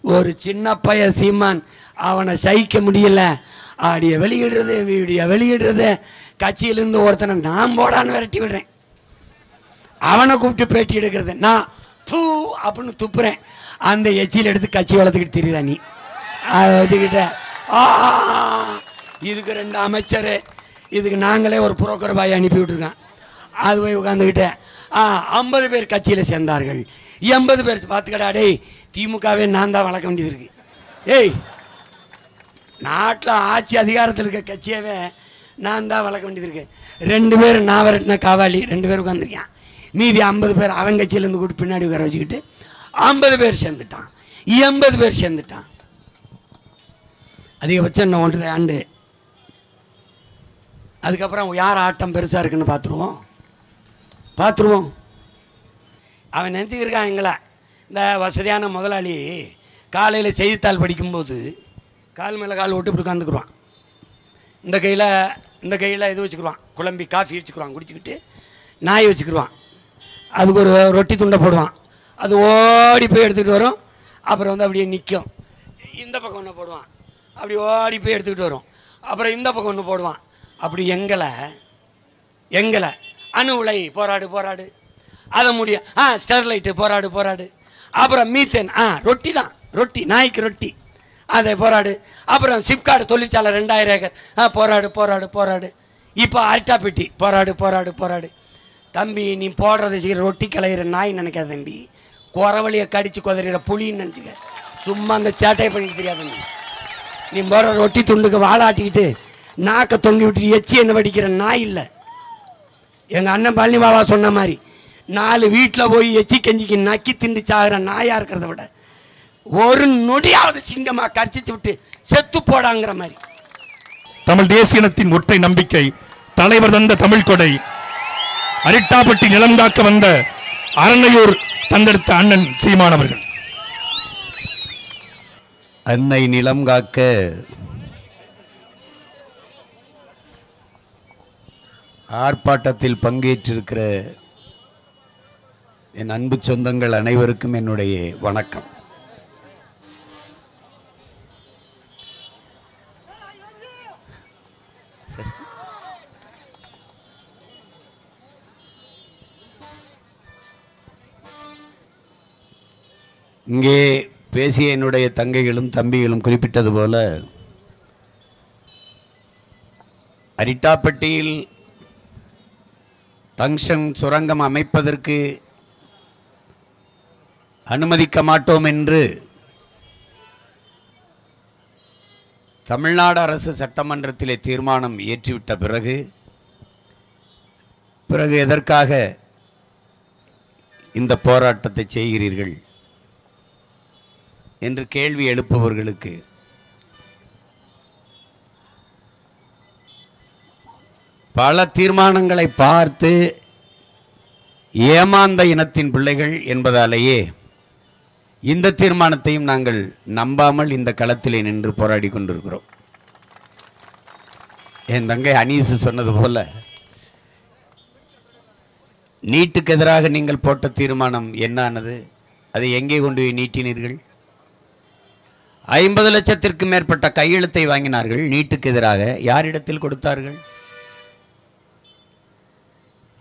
ஒரு சின்ன பைய சீமான் அவனை சகிக்க முடியல. ஆடிய வெளியிடுறது வீடியோ வெளியிடுறது. கட்சியிலேருந்து ஒருத்தனை நான் போடான்னு விரட்டி விடுறேன். அவனை கூப்பிட்டு பேட்டி எடுக்கிறது. நான் பூ அப்படின்னு துப்புறேன். அந்த எச்சியில் எடுத்து கட்சி வளர்த்துக்கிட்டு தெரியுதா நீ? அதை வச்சுக்கிட்ட இதுக்கு 2 அமைச்சர், இதுக்கு நாங்களே ஒரு புரோக்கர் பாய் அனுப்பி விட்டுருக்கோம். அது போய் உட்காந்துக்கிட்ட 50 பேர் கட்சியில் சேர்ந்தார்கள். 80 பேர் பார்த்துக்கடா. டேய், திமுகவே நான் தான் வளர்க்க வேண்டியது இருக்கு. ஏய், நாட்டில் ஆட்சி அதிகாரத்தில் இருக்க கட்சியவே நான் தான் வளர்க்க வேண்டியது இருக்கு. 2 பேர் நான் விரட்டின காவாலி 2 பேர் உட்காந்துருக்கேன். மீதி 50 பேர் அவன் கட்சியிலேருந்து கூட்டு பின்னாடி உட்கார வச்சுக்கிட்டு 50 பேர் சேர்ந்துட்டான். 80 பேர் சேர்ந்துட்டான். அதிகபட்சம் இன்னும் 1.5 ஆண்டு. அதுக்கப்புறம் யார் ஆட்டம் பெருசாக இருக்குன்னு பார்த்துருவோம். அவன் நினச்சிக்கிருக்கான் எங்களை இந்த வசதியான முதலாளி காலையில் செய்தித்தாள் படிக்கும்போது கால் மேலே கால் விட்டு இப்படி உட்காந்துக்குருவான். இந்த கையில் இது வச்சுக்குருவான், குழம்பி காஃபி வச்சுக்குருவான், குடிச்சிக்கிட்டு நாய் வச்சுக்கிடுவான். அதுக்கு ஒரு ரொட்டி துண்டை போடுவான். அது ஓடி போய் எடுத்துக்கிட்டு வரும். அப்புறம் வந்து அப்படியே நிற்கும். இந்த பக்கம் ஒன்று போடுவான், அப்படி ஓடி போய் எடுத்துக்கிட்டு வரும். அப்புறம் இந்த பக்கம் ஒன்று போடுவான். அப்படி எங்களை அணு உலை போராடு அதை முடியும். ஸ்டெர்லைட்டு போராடு. அப்புறம் மீத்தேன் ரொட்டி தான், ரொட்டி நாய்க்கு ரொட்டி, அதை போராடு. அப்புறம் சிப்காடு தொழிற்சாலை 2000 ஏக்கர் போராடு. இப்போ அரிட்டாப்பெட்டி போராடு. தம்பி, நீ போடுறத சீக்கிரம் ரொட்டி கலையிற நாய் நினைக்காத தம்பி. குறவழியை கடித்து குதறிற புளின்னு நினச்சிக்க. சும்மா அந்த சேட்டையை பண்ணிட்டு தெரியாது தம்பி. நீ போடுற ரொட்டி துண்டுக்கு வாழாட்டிக்கிட்டு நாக்கை தொங்கி விட்டு எச்சி என்ன வடிக்கிற நாய் இல்லை. எங்கள் அண்ணன் பழனி பாபா சொன்ன மாதிரி 4 வீட்டில் போய் எச்சி கஞ்சிக்கு நக்கி திண்டு சாகிற நாயாக இருக்கிறத விட ஒரு நொடியாவது சிங்கமாக கடிச்சிச்சு விட்டு செத்து போடாங்கிற மாதிரி. தமிழ் தேசியனத்தின் ஒற்றை நம்பிக்கை, தலைவர் தந்த தமிழ் கொடை, அரிட்டாப்பட்டி நிலம் காக்க வந்த அரணையூர் தந்தெடுத்த அண்ணன் சீமானவர்கள். அன்னை நிலம் காக்க ஆர்ப்பாட்டத்தில் பங்கேற்றிருக்கிற என் அன்பு சொந்தங்கள் அனைவருக்கும் என்னுடைய வணக்கம். இங்கே பேசிய என்னுடைய தங்கைகளும் தம்பிகளும் குறிப்பிட்டது போல, அரிட்டாப்பட்டியில் டங்ஷன் சுரங்கம் அமைப்பதற்கு அனுமதிக்க மாட்டோம் என்று தமிழ்நாடு அரசு சட்டமன்றத்திலே தீர்மானம் இயற்றிவிட்ட பிறகு எதற்காக இந்த போராட்டத்தை செய்கிறீர்கள் என்று கேள்வி எழுப்பவர்களுக்கு பல தீர்மானங்களை பார்த்து ஏமாந்த இனத்தின் பிள்ளைகள் என்பதாலேயே இந்த தீர்மானத்தையும் நாங்கள் நம்பாமல் இந்த களத்திலே நின்று போராடி கொண்டிருக்கிறோம். என் தங்கை அனீஸ் சொன்னது போல, நீட்டுக்கு எதிராக நீங்கள் போட்ட தீர்மானம் என்னானது? அதை எங்கே கொண்டு போய் நீட்டினீர்கள்? 50 லட்சத்திற்கு மேற்பட்ட கையெழுத்தை வாங்கினார்கள் நீட்டுக்கு எதிராக. யாரிடத்தில் கொடுத்தார்கள்?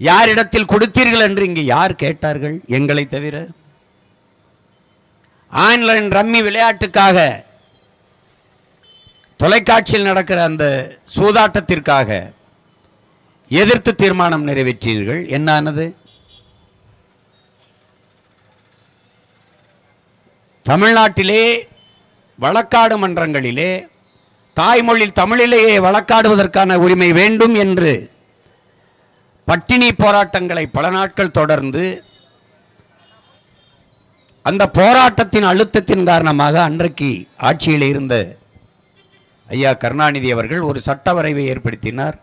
யாரிடத்தில் கொடுத்தீர்கள் என்று இங்கு யார் கேட்டார்கள்? எங்களை தவிர. ஆன்லைன் ரம்மி விளையாட்டுக்காக, தொலைக்காட்சியில் நடக்கிற அந்த சூதாட்டத்திற்காக எதிர்த்து தீர்மானம் நிறைவேற்றினீர்கள். என்னானது? தமிழ்நாட்டிலே வழக்காடு மன்றங்களிலே தாய்மொழி தமிழிலேயே வழக்காடுவதற்கான உரிமை வேண்டும் என்று பட்டினி போராட்டங்களை பல நாட்கள் தொடர்ந்து, அந்த போராட்டத்தின் அழுத்தத்தின் காரணமாக அன்றைக்கு ஆட்சியில் இருந்த ஐயா கருணாநிதி அவர்கள் ஒரு சட்ட வரைவை ஏற்படுத்தினார்.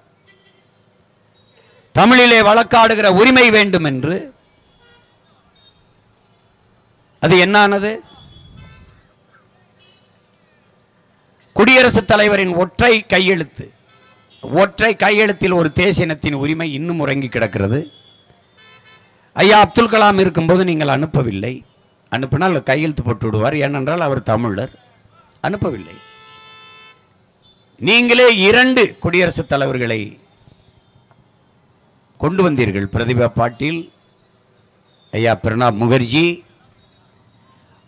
தமிழிலே வழக்காடுகிற உரிமை வேண்டும் என்று. அது என்னானது? குடியரசுத் தலைவரின் ஒற்றை கையெழுத்தில் ஒரு தேசியனத்தின் உரிமை இன்னும் உறங்கி கிடக்கிறது. ஐயா அப்துல் கலாம் இருக்கும்போது நீங்கள் அனுப்பவில்லை. அனுப்பினால் கையெழுத்து போட்டு விடுவார். ஏனென்றால் அவர் தமிழர். அனுப்பவில்லை. நீங்களே 2 குடியரசுத் தலைவர்களை கொண்டு வந்தீர்கள். பிரதிபா பாட்டீல், ஐயா பிரணாப் முகர்ஜி.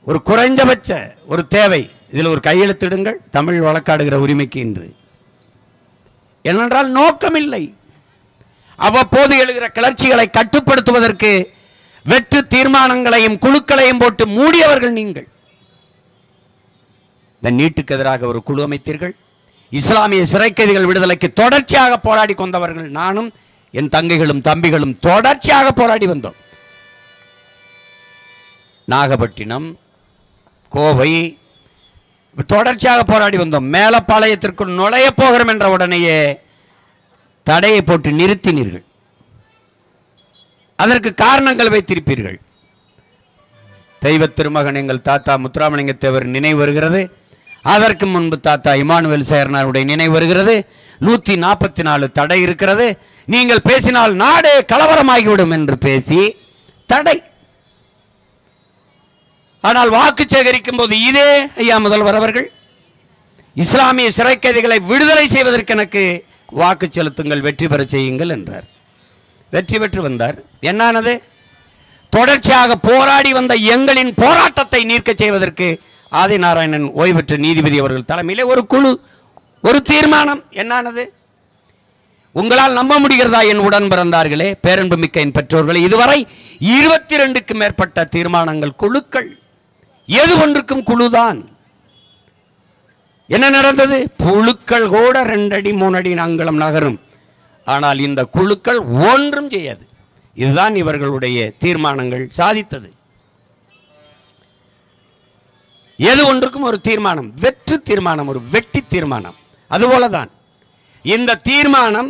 ஒரு குறைஞ்சபட்ச ஒரு தேவை, இதில் ஒரு கையெழுத்திடுங்கள் தமிழ் வழக்காடுகிற உரிமைக்கு என்று. ஏனென்றால் நோக்கமில்லை. அவ்வப்போது எழுகிற கிளர்ச்சிகளை கட்டுப்படுத்துவதற்கு வெற்று தீர்மானங்களையும் குழுக்களையும் போட்டு மூடியவர்கள் நீங்கள். இந்த நீட்டுக்கு எதிராக ஒரு குழு அமைத்தீர்கள். இஸ்லாமிய சிறை கைதிகள் விடுதலைக்கு தொடர்ச்சியாக போராடி கொண்டவர்கள் நானும் என் தங்கைகளும் தம்பிகளும் தொடர்ச்சியாக போராடி வந்தோம். நாகப்பட்டினம், கோவை தொடர்ச்சியாக போராடி வந்தோம். மேலப்பாளையத்திற்குள் நுழைய போகிறோம் என்ற உடனேயே தடையை போட்டு நிறுத்தினீர்கள். அதற்கு காரணங்கள் வைத்திருப்பீர்கள். தெய்வ திருமகன் எங்கள் தாத்தா முத்துராமலிங்க தேவர் நினைவு வருகிறது. அதற்கு முன்பு தாத்தா இமானுவேல் சேரனாருடைய நினைவு வருகிறது. 144 தடை இருக்கிறது. நீங்கள் பேசினால் நாடே கலவரமாகிவிடும் என்று பேசி தடை. ஆனால் வாக்கு சேகரிக்கும் போது இதே ஐயா முதல்வர் அவர்கள் இஸ்லாமிய சிறை கைதிகளை விடுதலை செய்வதற்கு எனக்கு வாக்கு செலுத்துங்கள், வெற்றி பெற செய்யுங்கள் என்றார். வெற்றி பெற்று வந்தார். என்னானது? தொடர்ச்சியாக போராடி வந்த எங்களின் போராட்டத்தை நீர்க்க செய்வதற்கு ஆதிநாராயணன் ஓய்வு பெற்ற நீதிபதி அவர்கள் தலைமையிலே ஒரு குழு, ஒரு தீர்மானம். என்னானது? உங்களால் நம்ப முடிகிறதா என் உடன் பிறந்தார்களே, பேரன்பு மிக்க என் பெற்றோர்களே, இதுவரை 22க்கும் மேற்பட்ட தீர்மானங்கள், குழுக்கள். எது ஒன்றுக்கும் குழுதான். என்ன நடந்தது? புழுக்கள் கூட 2 அடி 3 அடி அங்குலம் நகரும். ஆனால் இந்த குழுக்கள் ஒன்றும் செய்யாது. இதுதான் இவர்களுடைய தீர்மானங்கள் சாதித்தது. எது ஒன்றுக்கும் ஒரு தீர்மானம், வெற்று தீர்மானம், ஒரு வெட்டி தீர்மானம். அதுபோலதான் இந்த தீர்மானம்,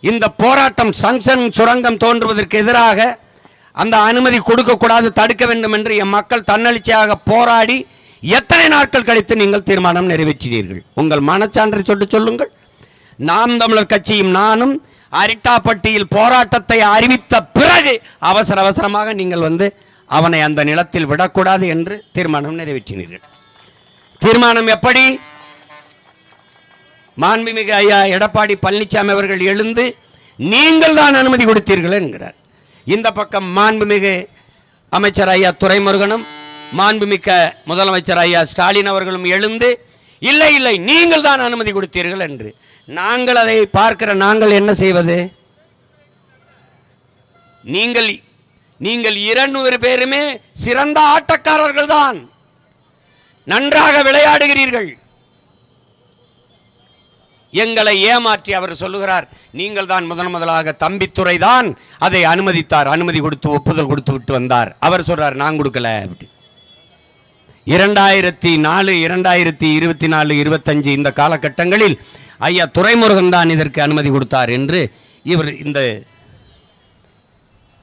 இந்த போராட்டம், சங்சன் சுரங்கம் தோன்றுவதற்கு எதிராக அந்த அனுமதி கொடுக்கக்கூடாது, தடுக்க வேண்டும் என்று என் மக்கள் தன்னெழுச்சியாக போராடி எத்தனை நாட்கள் கழித்து நீங்கள் தீர்மானம் நிறைவேற்றினீர்கள்? உங்கள் மனச்சான்றை சொல்லுங்கள். நாம் தமிழர் கட்சியும் நானும் அரிட்டாப்பட்டியில் போராட்டத்தை அறிவித்த பிறகு அவசரமாக நீங்கள் வந்து அவனை அந்த நிலத்தில் விடக்கூடாது என்று தீர்மானம் நிறைவேற்றினீர்கள். தீர்மானம் எப்படி? மாண்புமிகு ஐயா எடப்பாடி பழனிசாமி அவர்கள் எழுந்து நீங்கள் தான் அனுமதி கொடுத்தீர்கள் என்கிறார். இந்த பக்கம் மாண்புமிகு அமைச்சர் ஐயா துரைமுருகனும் மாண்புமிக்க முதலமைச்சர் ஐயா ஸ்டாலின் அவர்களும் எழுந்து இல்லை இல்லை நீங்கள் தான் அனுமதி கொடுத்தீர்கள் என்று. நாங்கள் அதை பார்க்கிற நாங்கள் என்ன செய்வது? நீங்கள் 200 பேருமே சிறந்த ஆட்டக்காரர்கள் தான், நன்றாக விளையாடுகிறீர்கள். எங்களை ஏமாற்றி அவர் சொல்லுகிறார், நீங்கள் தான் முதலாக தம்பித்துறை தான் அதை அனுமதித்தார், அனுமதி கொடுத்து ஒப்புதல் கொடுத்து விட்டு வந்தார். அவர் சொல்றார் நான் கொடுக்கல. 2004 2024 25 இந்த காலகட்டங்களில் ஐயா துரைமுருகன் தான் இதற்கு அனுமதி கொடுத்தார் என்று இவர் இந்த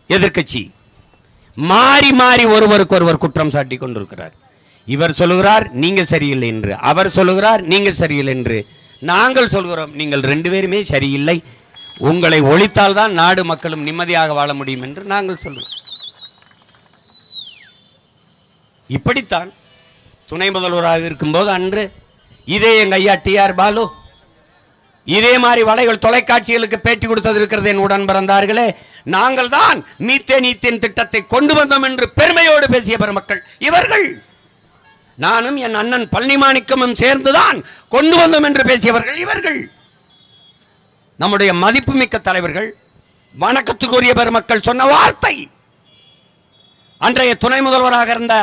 எதிர்க்கட்சி மாறி மாறி ஒருவருக்கொருவர் குற்றம் சாட்டி கொண்டிருக்கிறார். இவர் சொல்லுகிறார் நீங்க சரியில்லை என்று, அவர் சொல்லுகிறார் நீங்கள் சரியில்லை என்று. நாங்கள் சொல்கிறோம் நீங்கள் 2 பேருமே சரியில்லை, உங்களை ஒழித்தால் தான் நாடு மக்களும் நிம்மதியாக வாழ முடியும் என்று நாங்கள் சொல்லுவோம். இப்படித்தான் துணை முதல்வராக இருக்கும்போது அன்று இதே எங்க ஐயா TR பாலு இதே மாதிரி வலைகள் தொலைக்காட்சிகளுக்கு பேட்டி கொடுத்தது இருக்கிறது. என் உடன் பிறந்தார்களே, நாங்கள் தான் மீத்தேன் திட்டத்தை கொண்டு வந்தோம் என்று பெருமையோடு பேசிய பெருமக்கள் இவர்கள். நானும் என் அண்ணன் பழனிமாணிக்கமும் சேர்ந்துதான் கொண்டு வந்தோம் என்று பேசியவர்கள் இவர்கள். நம்முடைய மதிப்புமிக்க தலைவர்கள், வணக்கத்துக்குரிய பெருமக்கள் சொன்ன வார்த்தை. அன்றைய துணை முதல்வராக இருந்த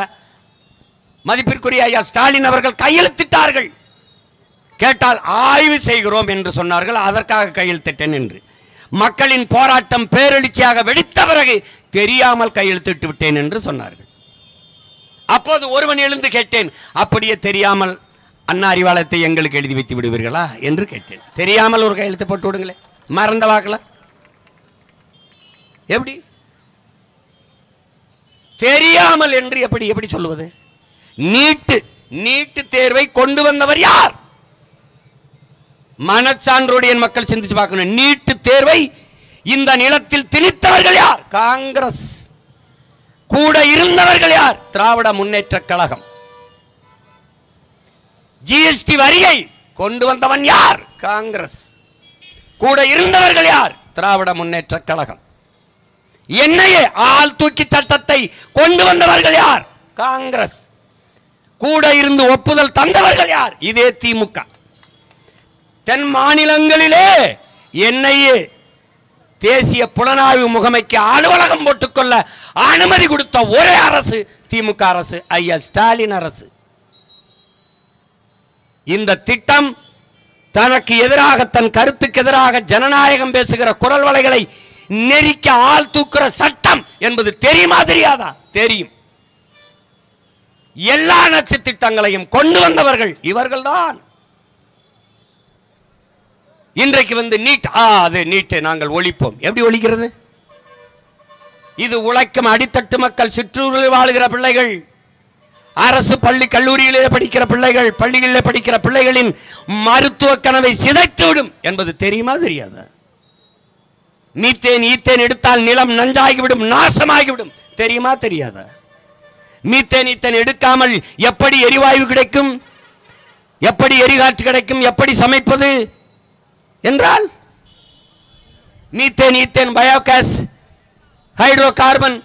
மதிப்பிற்குரிய ஐயா ஸ்டாலின் அவர்கள் கையெழுத்திட்டார்கள். கேட்டால் ஆய்வு செய்கிறோம் என்று சொன்னார்கள். அதற்காக கையெழுத்திட்டேன் என்று. மக்களின் போராட்டம் பேரெழுச்சியாக வெடித்த பிறகு தெரியாமல் கையெழுத்திட்டு விட்டேன் என்று சொன்னார்கள். அப்போது ஒருவன் எழுந்து கேட்டேன், அப்படியே தெரியாமல் அண்ணா அறிவாலயத்தை எங்களுக்கு எழுதி வைத்து விடுவீர்களா என்று கேட்டேன். தெரியாமல் ஒரு கையெழுத்து போட்டு விடுங்களேன், மறந்த வாக்கல எப்படி தெரியாமல் என்று எப்படி சொல்லுவது? நீட்டு தேர்வை கொண்டு வந்தவர் யார்? மனச்சான்றோடு என் மக்கள் சிந்திச்சு பார்க்கணும். நீட்டு தேர்வை இந்த நிலத்தில் திணித்தவர்கள் யார்? காங்கிரஸ். கூட இருந்தவர்கள் யார்? திராவிட முன்னேற்ற கழகம். ஜிஎஸ்டி வரியை கொண்டு வந்தவன் யார்? காங்கிரஸ். கூட இருந்தவர்கள் யார்? திராவிட முன்னேற்ற கழகம். என்னையே ஆள் தூக்கி சட்டத்தை கொண்டு வந்தவர்கள் யார்? காங்கிரஸ். கூட இருந்து ஒப்புதல் தந்தவர்கள் யார்? இதே திமுக. தென் மாநிலங்களிலே என்னையே தேசிய புலனாய்வு முகமைக்கு அலுவலகம் போட்டுக்கொள்ள அனுமதி கொடுத்த ஒரே அரசு திமுக அரசு, ஐயா ஸ்டாலின் அரசு. இந்த திட்டம் தனக்கு எதிராக, தன் கருத்துக்கு எதிராக ஜனநாயகம் பேசுகிற குரல் வலைகளை நெரிக்க ஆள் தூக்குற சட்டம் என்பது தெரியுமா தெரியாதா? தெரியும். எல்லா நச்சு திட்டங்களையும் கொண்டு வந்தவர்கள் இவர்கள்தான். இன்றைக்கு வந்து நீட், அது நீட்டை நாங்கள் ஒழிப்போம். எப்படி ஒழிக்கிறது? இது உழைக்கும் அடித்தட்டு மக்கள், சிற்றூரில் வாழுகிற பிள்ளைகள், அரசு பள்ளி கல்லூரியிலே படிக்கிற பிள்ளைகள், பள்ளிகளிலே படிக்கிற பிள்ளைகளின் மருத்துவ கனவை சிதைத்துவிடும் என்பது தெரியுமா தெரியாதா? மீத்தேன் ஈத்தேன் எடுத்தால் நிலம் நஞ்சாகிவிடும், நாசமாகிவிடும், தெரியுமா தெரியாதா? மீத்தேன் ஈத்தேன் எடுக்காமல் எப்படி எரிவாயு கிடைக்கும்? எப்படி எரிகாற்று கிடைக்கும்? எப்படி சமைப்பது என்றால் methane ethane biogas hydrocarbon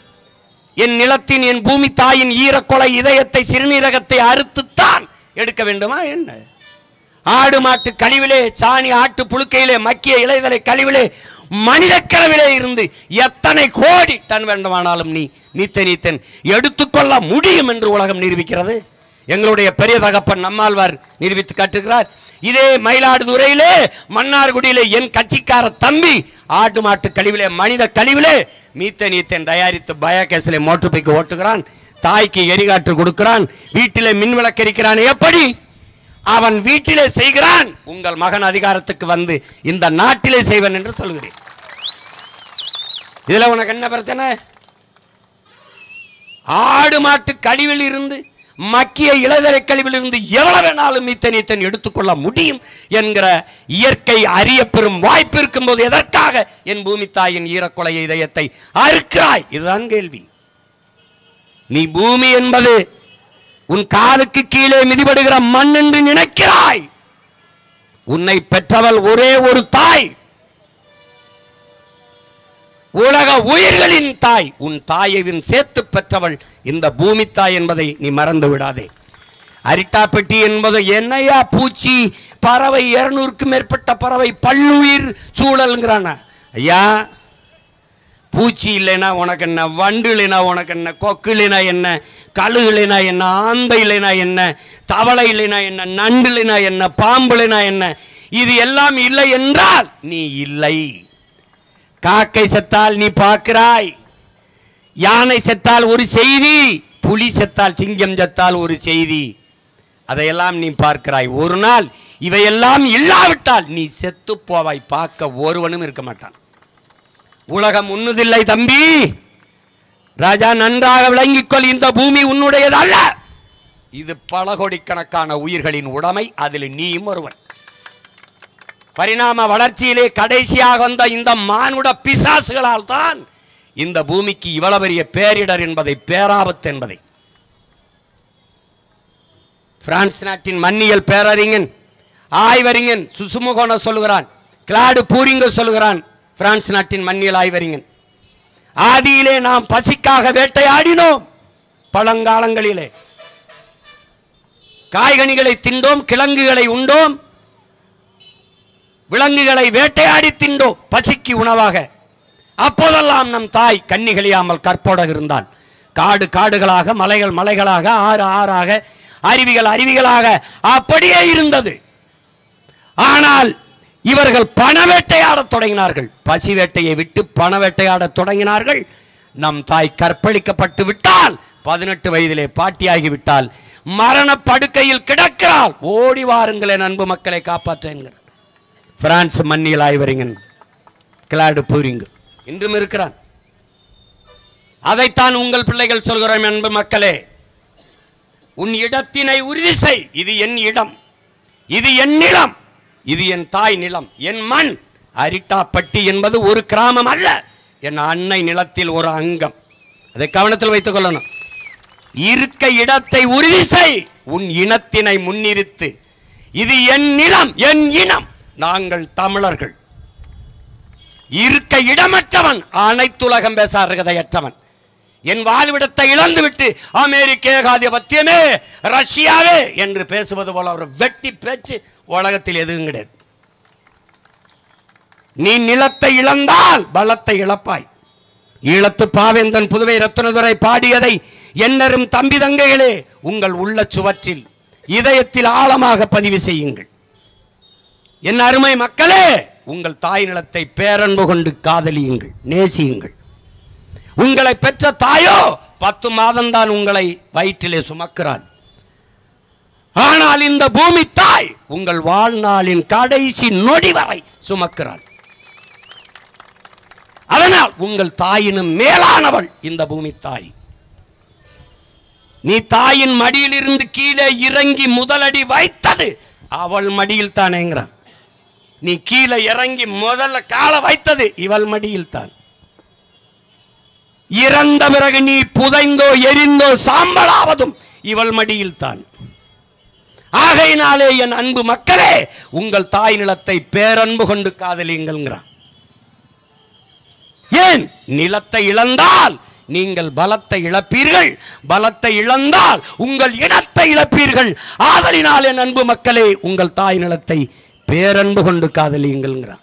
என் நிலத்தின், என் பூமி தாயின் ஈரக்கொலை இதயத்தை, சிறுநீரகத்தை அறுத்துத்தான் எடுக்க வேண்டுமா என்ன? ஆடு மாட்டு கழிவிலே, சாணி ஆட்டு புழுக்கையிலே, மக்கிய இலைதலை கழிவிலே, மனித கழிவிலே இருந்து எத்தனை கோடி டன் வேண்டுமானாலும் நீ மீத்தேன் எடுத்துக்கொள்ள முடியும் என்று உலகம் நிரூபிக்கிறது. எங்களுடைய பெரிய தகப்பன் நம்மாழ்வார் நிரூபித்து காட்டுகிறார். இதே மயிலாடுதுறையிலே மன்னார்குடியிலே என் கட்சிக்கார தம்பி ஆட்டு மாட்டு கழிவிலே, மனித கழிவிலே மீத்தேன் தயாரித்து பயோகேஸிலே மோட்டர் பைக்கு ஓட்டுகிறான், தாய்க்கு எரிகாற்று கொடுக்கிறான், வீட்டிலே மின் விளக்கு எரிக்கிறான். எப்படி அவன் வீட்டிலே செய்கிறான், உங்கள் மகன் அதிகாரத்துக்கு வந்து இந்த நாட்டிலே செய்வன் என்று சொல்கிறேன். இதுல உனக்கு என்ன பிரச்சனை? ஆடு மாட்டு கழிவில் இருந்து, மக்கிய இளதரை கழிவில் இருந்து எவ்வளவு வேணாலும் மீத்தேன் எடுத்துக்கொள்ள முடியும் என்கிற இயற்கை அறிய பெறும் வாய்ப்பு இருக்கும் போது எதற்காக என் பூமி தாயின் ஈரக்கொலை இதயத்தை அறுக்கிறாய்? இதுதான் கேள்வி. நீ பூமி என்பது உன் காலுக்கு கீழே மிதிபடுகிற மண் என்று நினைக்கிறாய். உன்னை பெற்றவள் ஒரே ஒரு தாய், உலக உயிர்களின் தாய். உன் தாயையும் சேர்த்து பெற்றவள் இந்த பூமி தாய் என்பதை நீ மறந்து விடாதே. அரிட்டாப்பட்டி என்பது என்னையா பூச்சி பறவை, 200க்கும் மேற்பட்ட பறவை, பல்லுயிர் சூழல்ங்கிறான. ஐயா, பூச்சி இல்லைனா உனக்கு என்ன, வண்டு இல்லைனா உனக்கு என்ன, கொக்கு இல்லைனா என்ன, கழுகு இல்லைனா என்ன, ஆந்தை இல்லைனா என்ன, தவளை இல்லைனா என்ன, நண்டு இல்லைனா என்ன, பாம்பு இல்லைனா என்ன, இது எல்லாம் இல்லை என்றால் நீ இல்லை. காக்கை செத்தால் நீ பார்க்கிறாய், யானை செத்தால் ஒரு செய்தி, புலி செத்தால், சிங்கம் செத்தால் ஒரு செய்தி, அதையெல்லாம் நீ பார்க்கிறாய். ஒரு நாள் இவையெல்லாம் இல்லாவிட்டால் நீ செத்து போவாய். பார்க்க ஒருவனும் இருக்க மாட்டான். உலகம் உன்னுதில்லை தம்பி, ராஜா நன்றாக விளங்கிக்கொள். இந்த பூமி உன்னுடையது அல்ல, இது பல கோடிக்கணக்கான உயிர்களின் உடைமை, அதில் நீயும் ஒருவன். பரிணாம வளர்ச்சியிலே கடைசியாக வந்த இந்த மானுட பிசாசுகளால் தான் இந்த பூமிக்கு இவ்வளவு பெரிய பேரிடர் என்பதை, பேராபத்து என்பதை பிரான்ஸ் நாட்டின் மண்ணியல் பேரறிஞன், ஆய்வறிஞன் சுசுமுகோன சொல்லுகிறான், கிளாடு பூரிங்க சொல்லுகிறான். பிரான்ஸ் நாட்டின் மண்ணியல் ஆய்வறிஞன், ஆதியிலே நாம் பசிக்காக வேட்டையாடினோம். பழங்காலங்களிலே காய்கனிகளை தின்றோம், கிழங்குகளை உண்டோம், விலங்குகளை வேட்டையாடி தின்றோம் பசிக்கு உணவாக. அப்போதெல்லாம் நம் தாய் கன்னிகளியாமல் கற்போட இருந்தால், காடு காடுகளாக, மலைகள் மலைகளாக, ஆறு ஆறாக, அருவிகள் அருவிகளாக அப்படியே இருந்தது. ஆனால் இவர்கள் பண வேட்டையாடத் தொடங்கினார்கள். பசி வேட்டையை விட்டு பண வேட்டையாடத் தொடங்கினார்கள். நம் தாய் கற்பழிக்கப்பட்டு விட்டால், 18 வயதிலே பாட்டியாகிவிட்டால், மரண படுக்கையில் கிடக்கிறாள். ஓடி வாருங்களே அன்பு மக்களை காப்பாற்ற என்கிறார் பிரான்ஸ் மண்ணியல் ஆய்வறிஞன் கிளாடு பூரிங்கு. இன்றும் இருக்கிறான். அதைத்தான் உங்கள் பிள்ளைகள் சொல்கிறோம். அன்பு மக்களே, உன் இடத்தினை உறுதி செய். இது என் இடம், இது என் நிலம், இது என் தாய் நிலம், என் மண். அரிட்டாப்பட்டி என்பது ஒரு கிராமம் அல்ல, என் அன்னை நிலத்தில் ஒரு அங்கம். அதை கவனத்தில் வைத்துக் கொள்ளணும். இருக்க இடத்தை உறுதி செய், உன் இனத்தினை முன்னிறுத்து. இது என் நிலம், என் இனம், நாங்கள் தமிழர்கள். இருக்க இடமற்றவன் அனைத்துலகம் பேச அருகதையற்றவன். என் வாழ்விடத்தை இழந்துவிட்டு அமெரிக்க ஏகாதிபத்தியமே, ரஷ்யாவே என்று பேசுவது போல ஒரு வெட்டி பேச்சு உலகத்தில் எதுவும் கிடையாது. நீ நிலத்தை இழந்தால் பலத்தை இழப்பாய். ஈழத்து பாவேந்தன் புதுவை ரத்னதுரை பாடியதை என்னரும் தம்பி தங்கைகளே உங்கள் உள்ள சுவற்றில் இதயத்தில் ஆழமாக பதிவு செய்யுங்கள். என் அருமை மக்களே, உங்கள் தாய் நிலத்தை பேரன்பு கொண்டு காதலியுங்கள், நேசியுங்கள். உங்களை பெற்ற தாயோ 10 மாதம்தான் உங்களை வயிற்றிலே சுமக்கிறாள். ஆனால் இந்த பூமி தாய் உங்கள் வாழ்நாளின் கடைசி நொடி வரை சுமக்கிறாள். அதனால் உங்கள் தாயினும் மேலானவள் இந்த பூமி தாய். நீ தாயின் மடியில் இருந்து கீழே இறங்கி முதலடி வைத்தது அவள் மடியில் தானேங்கிறான். நீ கீழே இறங்கி முதல்ல காலை வைத்தது இவள் மடியில் தான். இறந்த பிறகு நீ புதைந்தோ எரிந்தோ சாம்பலாவதும் இவள் மடியில் தான். ஆகையினாலே என் அன்பு மக்களே, உங்கள் தாய் நிலத்தை பேரன்பு கொண்டு காதலியுங்கள்ங்கிறான். ஏன்? நிலத்தை இழந்தால் நீங்கள் பலத்தை இழப்பீர்கள், பலத்தை இழந்தால் உங்கள் இனத்தை இழப்பீர்கள். ஆதலினால் என் அன்பு மக்களே, உங்கள் தாய் நிலத்தை பேரன்பு கொண்டு காதலியுங்கள்ங்கிறான்.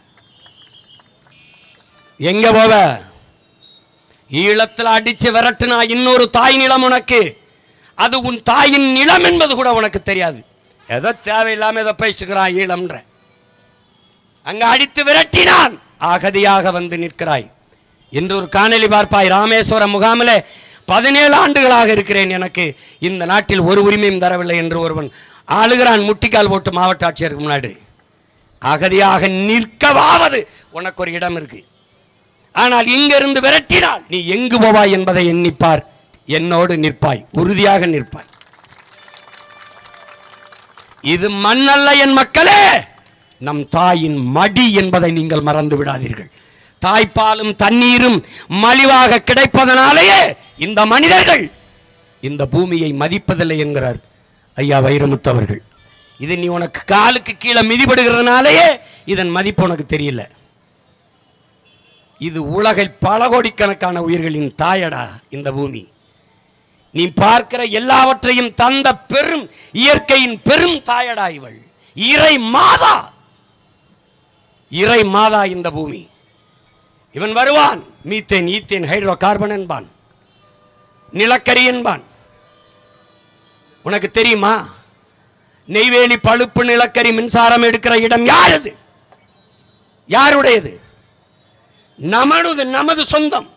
எங்க போவ? ஈழத்தில் அடிச்சு விரட்டுனா இன்னொரு தாய் நிலம் உனக்கு. அது உன் தாயின் நிலம் என்பது கூட உனக்கு தெரியாது. ஏதோ தேவையில்லாம ஏதோ பேசிக்கிறான் ஈழம்ன்ற. அங்க அடித்து விரட்டினான், அகதியாக வந்து நிற்கிறாய் என்று ஒரு காணொளி பார்ப்பாய். ராமேஸ்வரம் முகாமில் 17 ஆண்டுகளாக இருக்கிறேன், எனக்கு இந்த நாட்டில் ஒரு உரிமையும் தரவில்லை என்று ஒருவன் ஆளுகிறான் முட்டிக்கால் போட்டு மாவட்ட ஆட்சியருக்கு முன்னாடி. அகதியாக நிற்கவாவது உனக்கு ஒரு இடம் இருக்கு. ஆனால் இங்கிருந்து விரட்டினால் நீ எங்கு போவாய் என்பதை எண்ணிப்பார். என்னோடு நிற்பாய், உறுதியாக நிற்பாய். இது மண்ணல்ல என் மக்களே, நம் தாயின் மடி என்பதை நீங்கள் மறந்து விடாதீர்கள். தாய்ப்பாலும் தண்ணீரும் மலிவாக கிடைப்பதனாலேயே இந்த மனிதர்கள் இந்த பூமியை மதிப்பதில்லை என்கிறார் ஐயா வைரமுத்து அவர்கள். இது நீ உனக்கு காலுக்கு கீழே மிதிபடுகிறதுனாலேயே இதன் மதிப்பு உனக்கு தெரியல. இது உலகில் பல கோடிக்கணக்கான உயிர்களின் தாயடா இந்த பூமி. நீ பார்க்கிற எல்லாவற்றையும் தந்த பெரும் இயற்கையின் பெரும் தாயடா இவள். இறை மாதா, இறை மாதா இந்த பூமி. இவன் வருவான், மீத்தேன் ஈத்தேன் ஹைட்ரோ கார்பன் என்பான், நிலக்கரி என்பான். உனக்கு தெரியுமா? நெய்வேலி பழுப்பு நிலக்கரி மின்சாரம் எடுக்கிற இடம் யாரது? யாருடையது? நமது, நமது சொந்தம்.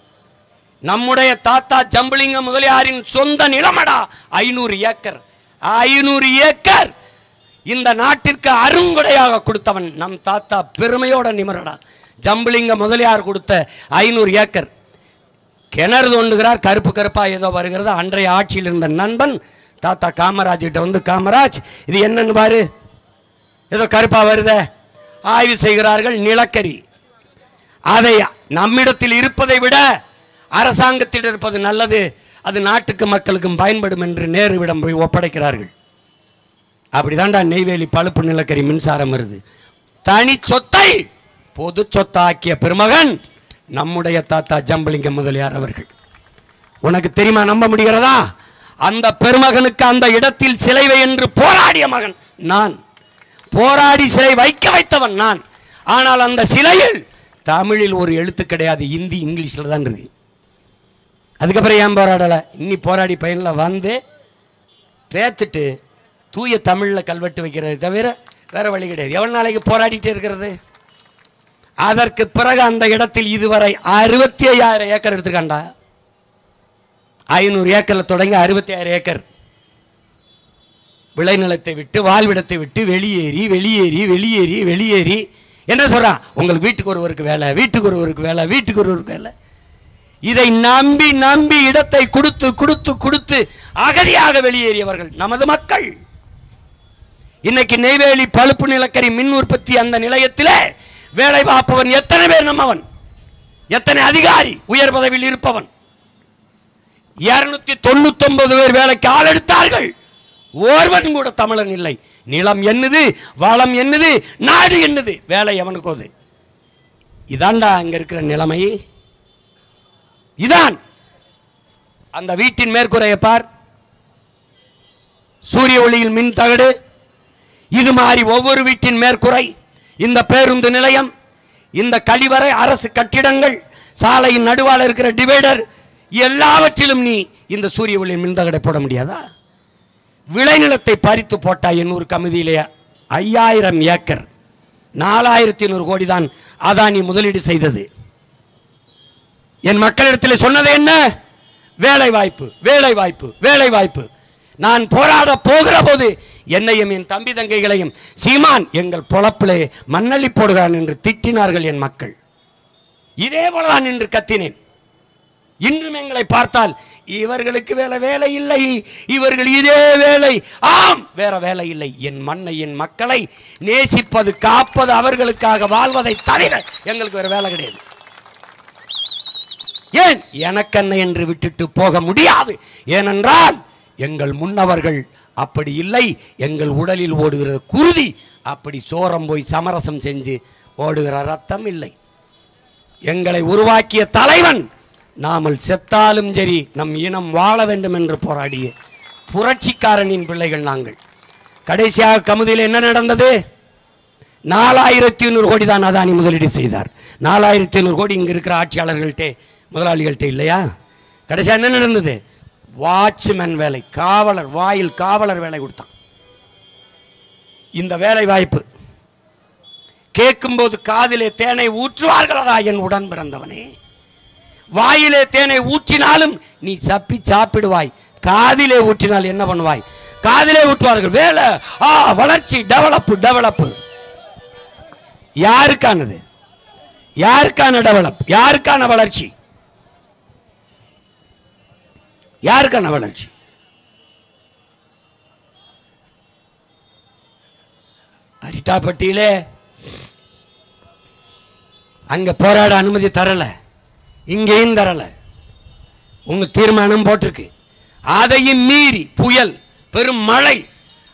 நம்முடைய தாத்தா ஜம்புலிங்க முதலியாரின் சொந்த நிலமடா. 500 ஏக்கர், 500 ஏக்கர் இந்த நாட்டிற்கு அருங்கொடையாக கொடுத்தவன் நம் தாத்தா. பெருமையோட நிமரடா. ஜம்புலிங்க முதலியார் கொடுத்த 500 ஏக்கர். கிணறு தோண்டுகிறார், கருப்பு கருப்பா ஏதோ வருகிறது. அன்றைய ஆட்சியில் இருந்த நண்பன் தாத்தா காமராஜ் கிட்ட வந்து, காமராஜ் இது என்னன்னு பாரு, ஏதோ கருப்பா வருத. ஆய்வு செய்கிறார்கள், நிலக்கரி. அதை நம்மிடத்தில் இருப்பதை விட அரசாங்கத்தில் இருப்பது நல்லது, அது நாட்டுக்கு மக்களுக்கும் பயன்படும் என்று நேருவிடம் போய் ஒப்படைக்கிறார்கள். அப்படிதான்டா நெய்வேலி பழுப்பு நிலக்கரி மின்சாரம் வருது. தனி சொத்தை பொது சொத்தாக்கிய பெருமகன் நம்முடைய தாத்தா ஜம்புலிங்க முதலியார் அவர்கள். உனக்கு தெரியுமா? நம்ப முடிகிறதா? அந்த பெருமகனுக்கு அந்த இடத்தில் சிலை வை என்று போராடிய மகன் நான். போராடி சிலை வைக்க வைத்தவன் நான். ஆனால் அந்த சிலையில் தமிழில் ஒரு எழுத்து கிடையாது, இந்தி இங்கிலீஷில் தான் இருக்கு. அதுக்கப்புறம் ஏன் போராடலை? இன்னி போராடி பையனில் வந்து பேத்துட்டு தூய தமிழில் கல்வெட்டு வைக்கிறது தவிர வேற வழி கிடையாது. எவ்வளோ நாளைக்கு போராடிட்டே இருக்கிறது? அதற்கு பிறகு அந்த இடத்தில் இதுவரை 65,000 ஏக்கர் எடுத்துக்காண்டா. 500 ஏக்கரில் தொடங்கி 65,000 ஏக்கர் விளைநிலத்தை விட்டு, வாழ்விடத்தை விட்டு வெளியேறி வெளியேறி வெளியேறி வெளியேறி என்ன சொல்றான்? உங்களுக்கு வீட்டுக்கு ஒருவருக்கு வேலை, வீட்டுக்கு ஒருவருக்கு வேலை, வீட்டுக்கு ஒருவருக்கு வேலை. இதை நம்பி நம்பி இடத்தை கொடுத்து கொடுத்து கொடுத்து அகதியாக வெளியேறியவர்கள் நமது மக்கள். இன்னைக்கு நெய்வேலி பழுப்பு நிலக்கரி மின் உற்பத்தி அந்த நிலையத்திலே வேலை பார்ப்பவன் எத்தனை பேர்? நம்மவன். எத்தனை அதிகாரி, உயர் பதவியில் இருப்பவன். 299 பேர் வேலைக்கு ஆள் எடுத்தார்கள். ஒருவன் கூட தமிழன் இல்லை. நிலம் என்னது, வளம் என்னது, நாடு என்னது, வேலை எவனுக்கு அது. இதாண்டா அங்க இருக்கிற நிலைமை. இதான் அந்த வீட்டின் மேற்கூரையை பார், சூரிய ஒளியில் மின் தகடு. இது மாதிரி ஒவ்வொரு வீட்டின் மேற்கூரை, இந்த பேருந்து நிலையம், இந்த கழிவறை, அரசு கட்டிடங்கள், சாலையின் நடுவால் இருக்கிற டிவைடர், எல்லாவற்றிலும் நீ இந்த சூரிய ஒளியின் மின் தகடை போட முடியாதா? விளைநிலத்தை பறித்து போட்டா எண்ணூறு கமிதியிலே 5000 ஏக்கர் 4500 கோடி தான் அதானி முதலீடு செய்தது. என் மக்களிடத்தில் சொன்னது என்ன? வேலை வாய்ப்பு, வேலை வாய்ப்பு, வேலை வாய்ப்பு. நான் போராட போகிற போது என்னையும் என் தம்பி தங்கைகளையும் சீமான் எங்கள் பொழப்பிலே மண்ணள்ளி போடுகிறான் என்று திட்டினார்கள் என் மக்கள். இதே போலதான் என்று கத்தினேன். இன்றும் எங்களை பார்த்தால் இவர்களுக்கு வேலை இல்லை, இவர்கள் இதே வேலை. ஆம், வேற வேலை இல்லை. என் மண்ணை, என் மக்களை நேசிப்பது, காப்பது, அவர்களுக்காக வாழ்வதை தவிர எங்களுக்கு வேற வேலை கிடையாது. ஏன் எனக்கென்ன என்று விட்டுட்டு போக முடியாது. ஏனென்றால் எங்கள் முன்னவர்கள் அப்படி இல்லை. எங்கள் உடலில் ஓடுகிற குருதி அப்படி சோரம் போய் சமரசம் செஞ்சு ஓடுகிற ரத்தம் இல்லை. எங்களை உருவாக்கிய தலைவன் நாமல் செத்தாலும் சரி நம் இனம் வாழ வேண்டும் என்று போராடிய புரட்சிக்காரனின் பிள்ளைகள் நாங்கள். கடைசியாக கமுதியில் என்ன நடந்தது? 4500 கோடி தான் அதானி முதலீடு செய்தார். 4500 கோடி இங்கே இருக்கிற ஆட்சியாளர்கள்ட்டே, முதலாளிகள்கிட்ட இல்லையா? கடைசியாக என்ன நடந்தது? வாட்ச்மேன் வேலை, காவலர், வாயில் காவலர் வேலை கொடுத்தான். இந்த வேலை வாய்ப்பு கேட்கும்போது காதிலே தேனை ஊற்றுவார்களா என் உடன் பிறந்தவனே? வாயிலே தேனை ஊற்றினாலும் நீ சப்பி சாப்பிடுவாய். காதிலே ஊற்றினால் என்ன பண்ணுவாய்? காதிலே ஊற்றுவார்கள். வேலை, வளர்ச்சி, டெவலப், டெவலப். யாருக்கானது? யாருக்கான டெவலப்? யாருக்கான வளர்ச்சி? யாருக்கான வளர்ச்சி? அரிட்டாப்பட்டியிலே அங்க போராட அனுமதி தரல, இங்கேயும் தரல. உங்க தீர்மானம் போட்டிருக்கு. அதையும் மீறி புயல், பெரும் மழை,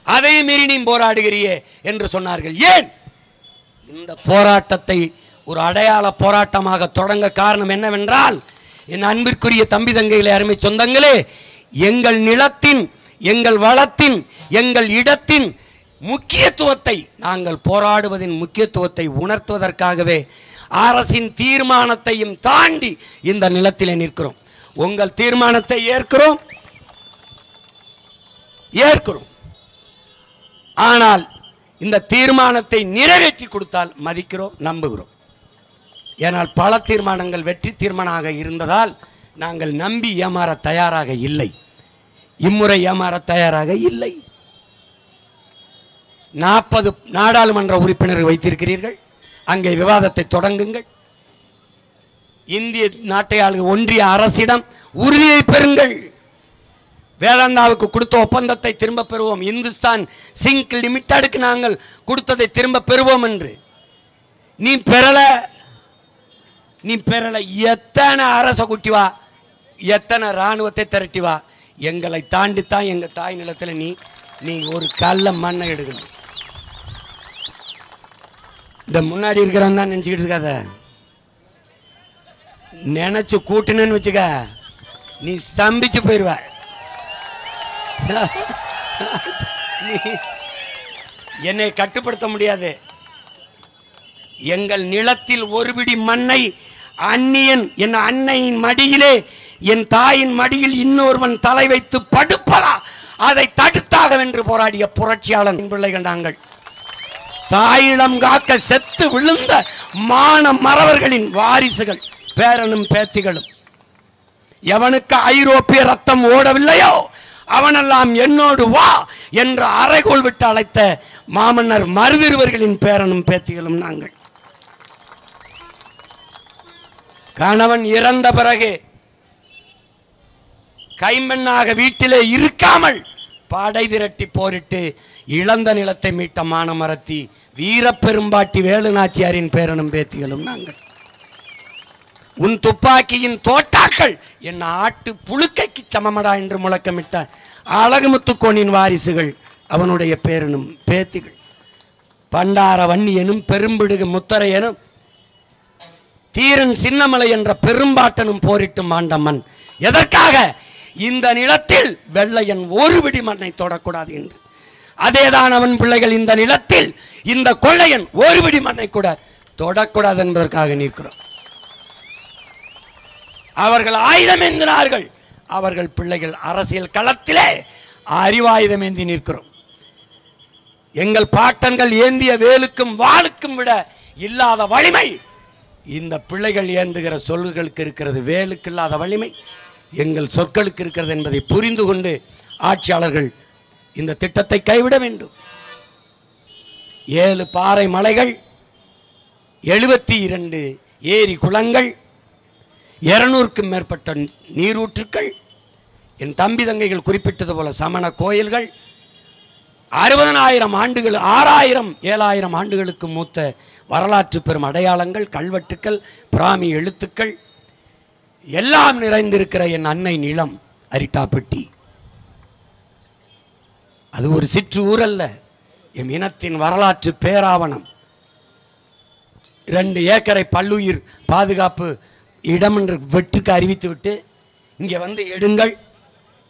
அதையும் மீறி நீ போராடுகிறியே என்று சொன்னார்கள். ஏன் இந்த போராட்டத்தை ஒரு அடையாள போராட்டமாக தொடங்க காரணம் என்னவென்றால், என் அன்பிற்குரிய தம்பி தங்கைகளே, அருமை சொந்தங்களே, எங்கள் நிலத்தின், எங்கள் வளத்தின், எங்கள் இடத்தின் முக்கியத்துவத்தை, நாங்கள் போராடுவதின் முக்கியத்துவத்தை உணர்த்துவதற்காகவே அரசின் தீர்மானத்தையும் தாண்டி இந்த நிலத்திலே நிற்கிறோம். உங்கள் தீர்மானத்தை ஏற்கிறோம், ஆனால் இந்த தீர்மானத்தை நிறைவேற்றி கொடுத்தால் மதிக்கிறோம், நம்புகிறோம். ஏனால் பல தீர்மானங்கள் வெற்றி தீர்மானமாக இருந்ததால் நாங்கள் நம்பி ஏமாற தயாராக இல்லை. இம்முறை ஏமாற தயாராக இல்லை. 40 நாடாளுமன்ற உறுப்பினர்கள் வைத்திருக்கிறீர்கள். அங்கே விவாதத்தை தொடங்குங்கள். இந்திய நாட்டை ஆளுக ஒன்றிய அரசிடம் உறுதியை பெறுங்கள். வேதாந்தாவுக்கு கொடுத்த ஒப்பந்தத்தை திரும்ப பெறுவோம். இந்துஸ்தான் சிங்க் லிமிட்டெடுக்கு நாங்கள் கொடுத்ததை திரும்ப பெறுவோம் என்று நீ பெறல. எத்தனை அரச குட்டி வா, எத்தனை இராணுவத்தை திரட்டி வா, எங்களை தாண்டித்தான் எங்க தாய் நிலத்தில் நீ ஒரு கல்ல மண்ணை எடுக்கணும். இந்த முன்னாடி இருக்கிறவன் தான் நினச்சிக்கிட்டு இருக்காத. நினைச்சு கூட்டினு வச்சுக்க, நீ ஸ்தம்பிச்சு போயிடுவ. நீ என்னை கட்டுப்படுத்த முடியாது. எங்கள் நிலத்தில் ஒரு பிடி மண்ணை அந்நியன், என் அன்னையின் மடியிலே, என் தாயின் மடியில் இன்னொருவன் தலை வைத்து படுப்பதா, அதை தடுத்தாக வென்று போராடிய புரட்சியாளன் பிள்ளைகள் நாங்கள். தாயிடம் காக்க செத்து விழுந்த மான மறவர்களின் வாரிசுகள், பேரனும் பேத்திகளும். எவனுக்கு ஐரோப்பிய ரத்தம் ஓடவில்லையோ அவனெல்லாம் என்னோடு வா என்ற அறைகோள் விட்டு அழைத்த மாமன்னர் மருதிருவர்களின் பேரனும் பேத்திகளும் நாங்கள். கணவன் இறந்த பிறகு கைம்பெண்ணாக வீட்டிலே இருக்காமல் படை திரட்டி போரிட்டு இழந்த நிலத்தை மீட்ட மானமரத்தி வீரப்பெரும்பாட்டி வேலுநாச்சியாரின் பேரனும் பேத்திகளும் நாங்கள். உன் துப்பாக்கியின் தோட்டாக்கள் என் ஆட்டு புழுக்கைக்கு சமமடா என்று முழக்கமிட்ட அழகுமுத்துக்கோனின் வாரிசுகள், அவனுடைய பேரனும் பேத்திகள். பண்டார வன்னி எனும் பெரும்பிடுகு முத்தரை எனும் தீரன் சின்னமலை என்ற பெரும்பாட்டனும் போரிட்டும் ஆண்டம்மன். எதற்காக? இந்த நிலத்தில் வெள்ளையன் ஒரு விடி மண்ணை தொடக்கூடாது என்று. அதேதான் அவன் பிள்ளைகள் இந்த நிலத்தில் இந்த கொள்ளையன் ஒரு விடி மண்ணை கூட தொடக்கூடாது என்பதற்காக நிற்கிறோம். அவர்கள் ஆயுதம் ஏந்தினார்கள், அவர்கள் பிள்ளைகள் அரசியல் களத்திலே அறிவாயுதம் ஏந்தி நிற்கிறோம். எங்கள் பாட்டன்கள் ஏந்திய வேலுக்கும் வாளுக்கும் விட இல்லாத வலிமை இந்த பிள்ளைகள் ஏந்துகிற சொல்லுகளுக்கு இருக்கிறது. வேலுக்கு இல்லாத வலிமை எங்கள் சொற்களுக்கு இருக்கிறது என்பதை புரிந்து கொண்டு ஆட்சியாளர்கள் இந்த திட்டத்தை கைவிட வேண்டும். 7 பாறை மலைகள், 72 ஏரி குளங்கள், 200க்கும் மேற்பட்ட நீரூற்றுக்கள், என் தம்பி தங்கைகள் குறிப்பிட்டது போல சமண கோயில்கள், 60,000 ஆண்டுகள், 6,000 7,000 ஆண்டுகளுக்கு மூத்த வரலாற்று பெறும் அடையாளங்கள், கல்வெட்டுக்கள், பிராமி எழுத்துக்கள் எல்லாம் நிறைந்திருக்கிற என் அன்னை நிலம் அரிட்டாப்பட்டி. அது ஒரு சிற்று ஊரல்ல, என் இனத்தின் வரலாற்று பேராவணம். 2 ஏக்கரை பல்லுயிர் பாதுகாப்பு இடம் என்று வெட்டுக்கு அறிவித்து விட்டு இங்கே வந்து எடுங்கள்,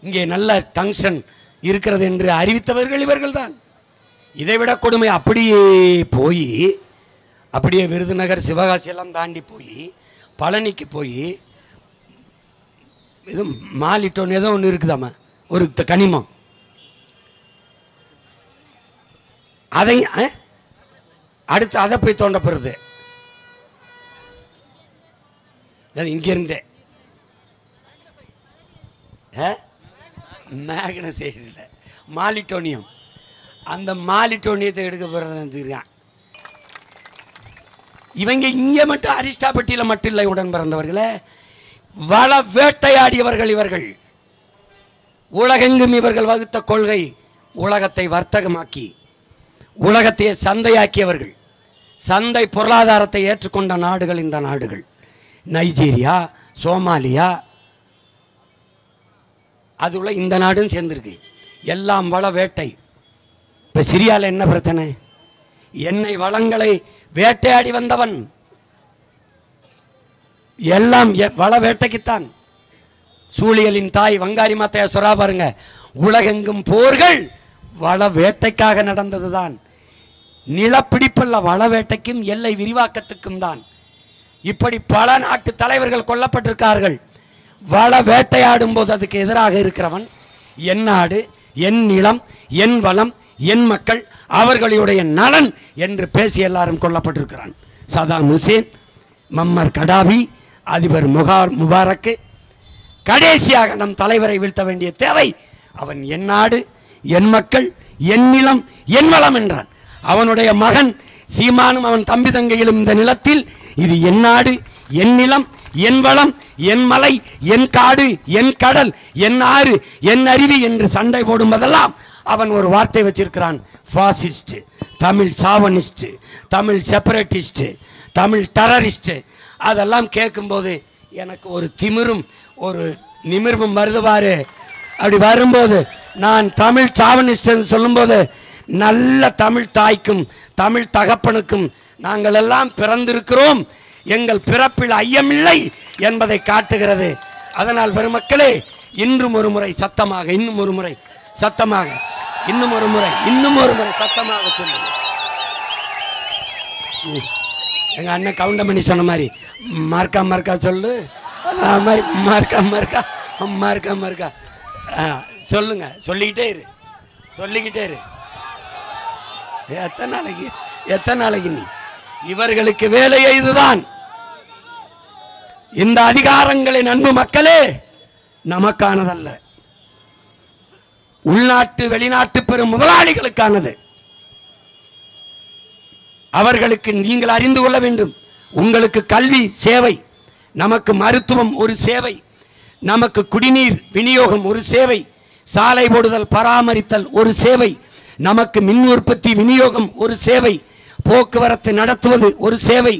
இங்கே நல்ல டங்ஷன் இருக்கிறது என்று அறிவித்தவர்கள் இவர்கள்தான். இதைவிட கொடுமை அப்படியே போய், அப்படியே விருதுநகர் சிவகாசி எல்லாம் தாண்டி போய் பழனிக்கு போய் இது மாலிட்டோன்னு ஏதோ ஒன்று இருக்குதாம்மா, ஒரு கனிமம், அதை அடுத்து அதை போய் தோண்டப்படுறது. இங்கிருந்தே மேக்னசைடில் மாலிட்டோனியம், அந்த மாலிட்டோனியத்தை எடுக்க போகிறதான். இவங்க இங்கே மட்டும் அரிஸ்டாபட்டியில் மட்டும் இல்லை உடன் பிறந்தவர்களே, வள வேட்டையாடியவர்கள் இவர்கள். உலகெங்கும் இவர்கள் வகுத்த கொள்கை உலகத்தை வர்த்தகமாக்கி உலகத்தையே சந்தையாக்கியவர்கள். சந்தை பொருளாதாரத்தை ஏற்றுக்கொண்ட நாடுகள் இந்த நாடுகள். நைஜீரியா, சோமாலியா, அதுள்ள இந்த நாடும் சேர்ந்துருக்கு. எல்லாம் வள வேட்டை. இப்போ சிரியாவில் என்ன பிரச்சனை? எண்ணெய் வளங்களை வேட்டையாடி வந்தவன். எல்லாம் வள வேட்டைக்குத்தான். சூழியலின் தாய் வங்காரி மாத்தையா சொரா பாருங்க, உலகெங்கும் போர்கள் வள வேட்டைக்காக நடந்ததுதான். நிலப்பிடிப்பல்ல, வள வேட்டைக்கும் எல்லை விரிவாக்கத்துக்கும் தான். இப்படி பல நாட்டு தலைவர்கள் கொல்லப்பட்டிருக்கார்கள். வள வேட்டையாடும் போது அதுக்கு எதிராக இருக்கிறவன் என் நாடு, என் நிலம், என் வளம், என் மக்கள், அவர்களுடைய நலன் என்று பேசி எல்லாரும் கொல்லப்பட்டிருக்கிறான். சதாம் ஹுசேன், மம்மர் கடாபி, அதிபர் முபாரக்கு, கடைசியாக நம் தலைவரை வீழ்த்த வேண்டிய தேவை. அவன் என் நாடு, என் மக்கள், என் நிலம், என் வளம் என்றான். அவனுடைய மகன் சீமானும் அவன் தம்பி தங்கைகளும் இந்த நிலத்தில் இது என் நாடு, என் நிலம், என் வளம், என் மலை, என் காடு, என் கடல், என் ஆறு, என் அருவி என்று சண்டை போடும்போதெல்லாம் அவன் ஒரு வார்த்தை வச்சிருக்கிறான், fascist, Tamil chauvinist, Tamil separatist, Tamil terrorist. அதெல்லாம் கேட்கும்போது எனக்கு ஒரு திமிரும் ஒரு நிமிர்வும் வருது பாரு. அப்படி வரும்போது நான் தமிழ் சாவனிஸ்ட் என்று சொல்லும்போது நல்ல தமிழ் தாய்க்கும் தமிழ் தகப்பனுக்கும் நாங்கள் எல்லாம் பிறந்திருக்கிறோம், எங்கள் பிறப்பில் ஐயமில்லை என்பதை காட்டுகிறது. அதனால் பெருமக்களே, இன்றும் ஒரு முறை சத்தமாக, இன்னும் ஒரு முறை சத்தமாக, இன்னும் ஒரு முறை சத்தமாக சொல்லுங்க. எங்க அண்ணன் கவுண்டமணி சொன்ன மாதிரி மார்க்கா மார்க்கா சொல்லு, மாதிரி மார்க்கா மார்க்கா மார்க்கா மார்க்கா சொல்லுங்க. சொல்லிக்கிட்டே இரு. எத்தனை நாளைக்கு நீ? இவர்களுக்கு வேலையே இதுதான். இந்த அதிகாரங்களின் அன்பு மக்களே நமக்கானதல்ல, உள்நாட்டு வெளிநாட்டு பெரும் முதலாளிகளுக்கானது. அவர்களுக்கு நீங்கள் அறிந்து கொள்ள வேண்டும். உங்களுக்கு கல்வி சேவை, நமக்கு மருத்துவம் ஒரு சேவை, நமக்கு குடிநீர் விநியோகம் ஒரு சேவை, சாலை போடுதல் பராமரித்தல் ஒரு சேவை, நமக்கு மின் உற்பத்தி விநியோகம் ஒரு சேவை, போக்குவரத்து நடத்துவது ஒரு சேவை,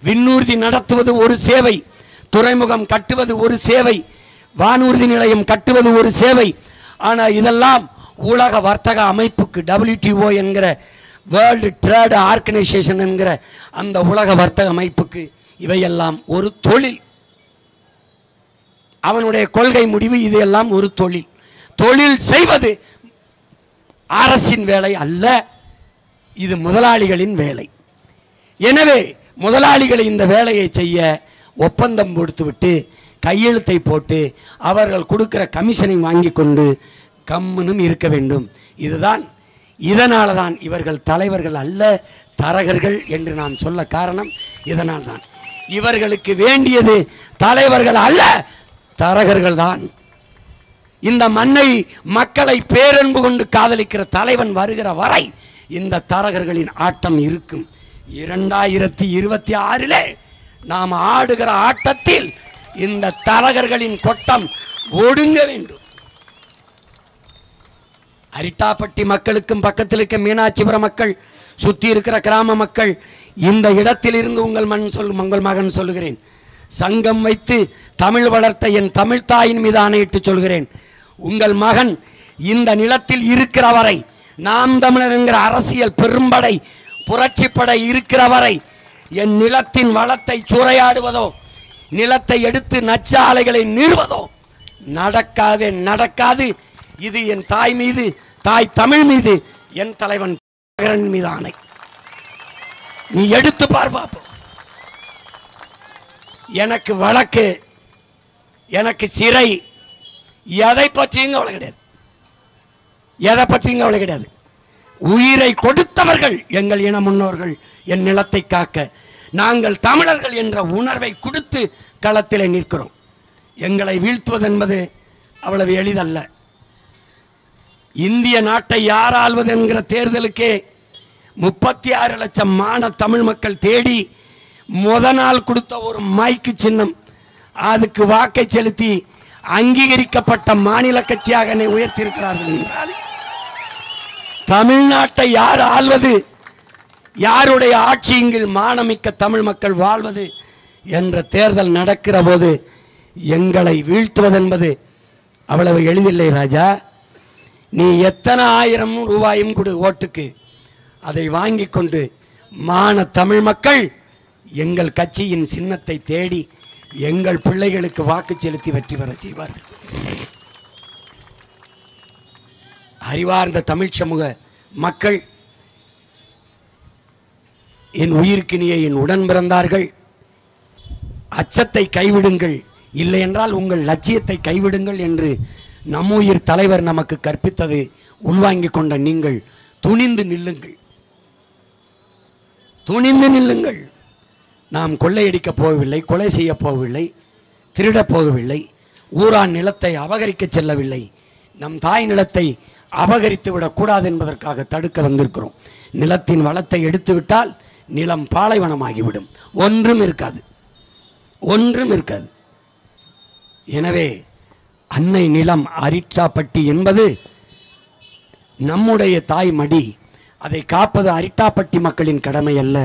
விண்ணூர்தி நடத்துவது ஒரு சேவை, துறைமுகம் கட்டுவது ஒரு சேவை, வானூர்தி நிலையம் கட்டுவது ஒரு சேவை. ஆனால் இதெல்லாம் உலக வர்த்தக அமைப்புக்கு, WTO என்கிற வேர்ல்டு ட்ரேட் ஆர்கனைசேஷன் என்கிற அந்த உலக வர்த்தக அமைப்புக்கு இவையெல்லாம் ஒரு தொழில். அவனுடைய கொள்கை முடிவு இதையெல்லாம் ஒரு தொழில். தொழில் செய்வது அரசின் வேலை அல்ல, இது முதலாளிகளின் வேலை. எனவே முதலாளிகளை இந்த வேலையை செய்ய ஒப்பந்தம் கொடுத்துவிட்டு கையெழுத்தை போட்டு அவர்கள் கொடுக்கிற கமிஷனை வாங்கி கொண்டு கம்முனும் இருக்க வேண்டும். இதுதான், இதனால தான் இவர்கள் தலைவர்கள் அல்ல, தரகர்கள் என்று நான் சொல்ல காரணம் இதனால் தான். இவர்களுக்கு வேண்டியது தலைவர்கள் அல்ல, தரகர்கள் தான். இந்த மண்ணை, மக்களை பேரன்பு கொண்டு காதலிக்கிற தலைவன் வருகிற வரை இந்த தரகர்களின் ஆட்டம் இருக்கும். 2026 நாம் ஆடுகிற ஆட்டத்தில் இந்த தரகர்களின் கொட்டம் ஒடுங்க வேண்டும். அரிட்டாப்பட்டி மக்களுக்கும் பக்கத்தில் இருக்க மீனாட்சிபுரம் மக்கள், சுற்றி இருக்கிற கிராம மக்கள், இந்த இடத்திலிருந்து உங்கள் மகன் சொல்லுகிறேன், சங்கம் வைத்து தமிழ் வளர்த்த என் தமிழ் தாயின் மீது ஆணையிட்டு சொல்கிறேன், உங்கள் மகன் இந்த நிலத்தில் இருக்கிற வரை, நாம் தமிழர் என்கிற அரசியல் பெரும்படை புரட்சிப்படை இருக்கிற வரை என் நிலத்தின் வளத்தை சூறையாடுவதோ, நிலத்தை எடுத்து நச்சாலைகளை நிறுவதோ நடக்காது, நடக்காது. இது என் தாய் மீது, தாய் தமிழ் மீது, என் தலைவன் மீது ஆணை. நீ எடுத்து பார்ப்போம். எனக்கு வழக்கு, எனக்கு சிறை, எதை பற்றியும் கவலை கிடையாது, எதை பற்றியும் கவலை கிடையாது. உயிரை கொடுத்தவர்கள் எங்கள் இன முன்னோர்கள், என் நிலத்தை காக்க. நாங்கள் தமிழர்கள் என்ற உணர்வை கொடுத்து களத்தில் நிற்கிறோம். எங்களை வீழ்த்துவது என்பது அவ்வளவு எளிதல்ல. இந்திய நாட்டை யார் ஆள்வது என்கிற தேர்தலுக்கே 36 லட்சம் தமிழ் மக்கள் தேடி நாள் கொடுத்த ஒரு மைக்கு சின்னம், அதுக்கு வாக்கை செலுத்தி அங்கீகரிக்கப்பட்ட மாநில கட்சியாக என்னை உயர்த்தியிருக்கிறார்கள் என்றால் தமிழ்நாட்டை யார் ஆள்வது, யாருடைய ஆட்சியின் கீழ் மானமிக்க தமிழ் மக்கள் வாழ்வது என்ற தேர்தல் நடக்கிற போது எங்களை வீழ்த்துவது என்பது அவ்வளவு எளிதில்லை ராஜா. நீ எத்தனை 1000 ரூபாயும் கொடு ஓட்டுக்கு, அதை வாங்கி கொண்டு தமிழ் மக்கள் எங்கள் கட்சியின் சின்னத்தை தேடி எங்கள் பிள்ளைகளுக்கு வாக்கு செலுத்தி வெற்றி பெற செய்வார்கள். அறிவார்ந்த தமிழ் சமூக மக்கள், என் உயிர்க்கினிய என் உடன் பிறந்தார்கள், அச்சத்தை கைவிடுங்கள், இல்லை என்றால் உங்கள் லட்சியத்தை கைவிடுங்கள் என்று நம்முயிர் தலைவர் நமக்கு கற்பித்தது உள்வாங்கிக் கொண்ட நீங்கள் துணிந்து நில்லுங்கள், துணிந்து நில்லுங்கள். நாம் கொள்ளையடிக்கப் போகவில்லை, கொலை செய்ய போகவில்லை, திருடப் போகவில்லை, ஊரான் நிலத்தை அபகரிக்க செல்லவில்லை. நம் தாய் நிலத்தை அபகரித்து விடக்கூடாது என்பதற்காக தடுக்க வந்திருக்கிறோம். நிலத்தின் வளத்தை எடுத்து விட்டால் நிலம் பாலைவனமாகிவிடும், ஒன்றும் இருக்காது, ஒன்றும் இருக்காது. எனவே அன்னை நிலம் அரிட்டாப்பட்டி என்பது நம்முடைய தாய் மடி, அதை காப்பது அரிட்டாப்பட்டி மக்களின் கடமை அல்ல.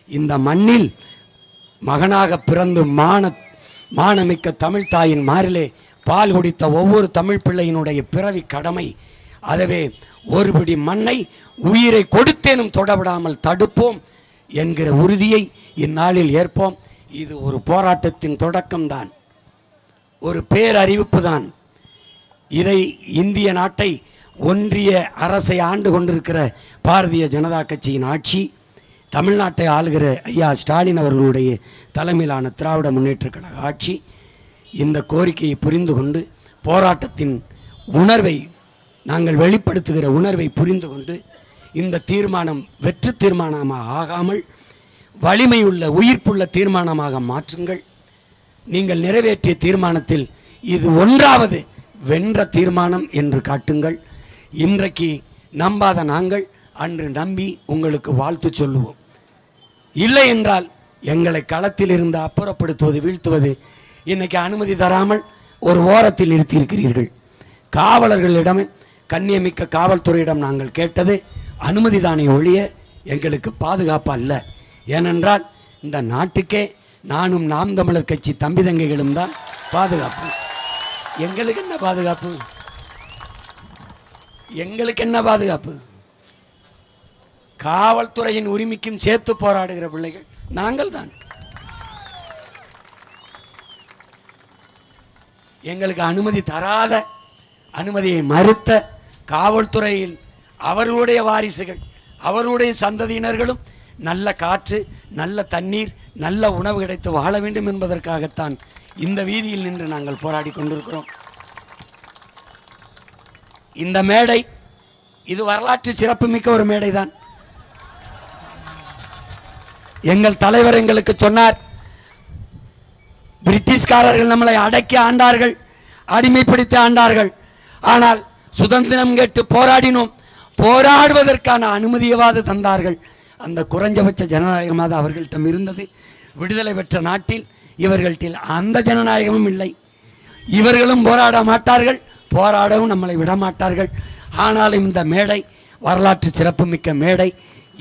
இந்த மண்ணில் மகனாக பிறந்து மானமிக்க தமிழ் தாயின் மாறிலே பால் குடித்த ஒவ்வொரு தமிழ் பிள்ளையினுடைய பிறவி கடமை. அதுவே ஒருபடி மண்ணை உயிரை கொடுத்தேனும் தொடவிடாமல் தடுப்போம் என்கிற உறுதியை இந்நாளில் ஏற்போம். இது ஒரு போராட்டத்தின் தொடக்கம்தான், ஒரு பேரறிவிப்பு தான். இதை இந்திய நாட்டை ஒன்றிய அரசை ஆண்டு கொண்டிருக்கிற பாரதிய ஜனதா கட்சியின் ஆட்சி, தமிழ்நாட்டை ஆளுகிற ஐயா ஸ்டாலின் அவர்களுடைய தலைமையிலான திராவிட முன்னேற்றக் கழக ஆட்சி இந்த கோரிக்கையை புரிந்து கொண்டு போராட்டத்தின் உணர்வை நாங்கள் வெளிப்படுத்துகிற உணர்வை புரிந்து கொண்டு இந்த தீர்மானம் வெற்று தீர்மானமாக ஆகாமல் வலிமையுள்ள உயிர்ப்புள்ள தீர்மானமாக மாற்றுங்கள். நீங்கள் நிறைவேற்றிய தீர்மானத்தில் இது 1வது வென்ற தீர்மானம் என்று காட்டுங்கள். இன்றைக்கு நம்பாத நாங்கள் அன்று நம்பி உங்களுக்கு வாழ்த்து சொல்லுவோம். இல்லை என்றால் எங்களை களத்தில் இருந்து அப்புறப்படுத்துவது, வீழ்த்துவது இன்னைக்கு அனுமதி தராமல் ஒரு ஓரத்தில் நிறுத்தியிருக்கிறீர்கள். காவலர்களிடம், கண்ணியமிக்க காவல்துறையிடம் நாங்கள் கேட்டது அனுமதி தானே ஒழிய எங்களுக்கு பாதுகாப்பு அல்ல. ஏனென்றால் இந்த நாட்டுக்கே நானும் நாம் தமிழர் கட்சி தம்பி தங்கைகளும் தான் பாதுகாப்பு. எங்களுக்கு என்ன பாதுகாப்பு? எங்களுக்கு என்ன பாதுகாப்பு? காவல்துறையின் உரிமைக்கும் சேர்த்து போராடுகிற பிள்ளைகள் நாங்கள் தான். எங்களுக்கு அனுமதி தராத, அனுமதியை மறுத்த காவல்துறையில் அவர்களுடைய வாரிசுகள், அவர்களுடைய சந்ததியினர்களும் நல்ல காற்று, நல்ல தண்ணீர், நல்ல உணவு கிடைத்து வாழ வேண்டும் என்பதற்காகத்தான் இந்த வீதியில் நின்று நாங்கள் போராடி கொண்டிருக்கிறோம். இந்த மேடை இது வரலாற்று சிறப்புமிக்க ஒரு மேடை தான். எங்கள் தலைவர் எங்களுக்கு சொன்னார், பிரிட்டிஷ்காரர்கள் நம்மளை அடக்கி ஆண்டார்கள், அடிமைப்படுத்தி ஆண்டார்கள். ஆனால் சுதந்திரம் கேட்டு போராடினோம், போராடுவதற்கான அனுமதியவாது தந்தார்கள். அந்த குறைஞ்சபட்ச ஜனநாயகமாக அவர்கள்ட்ட இருந்தது. விடுதலை பெற்ற நாட்டில் இவர்கள்ட்ட அந்த ஜனநாயகமும் இல்லை. இவர்களும் போராட மாட்டார்கள், போராடவும் நம்மளை விடமாட்டார்கள். ஆனாலும் இந்த மேடை வரலாற்று சிறப்புமிக்க மேடை.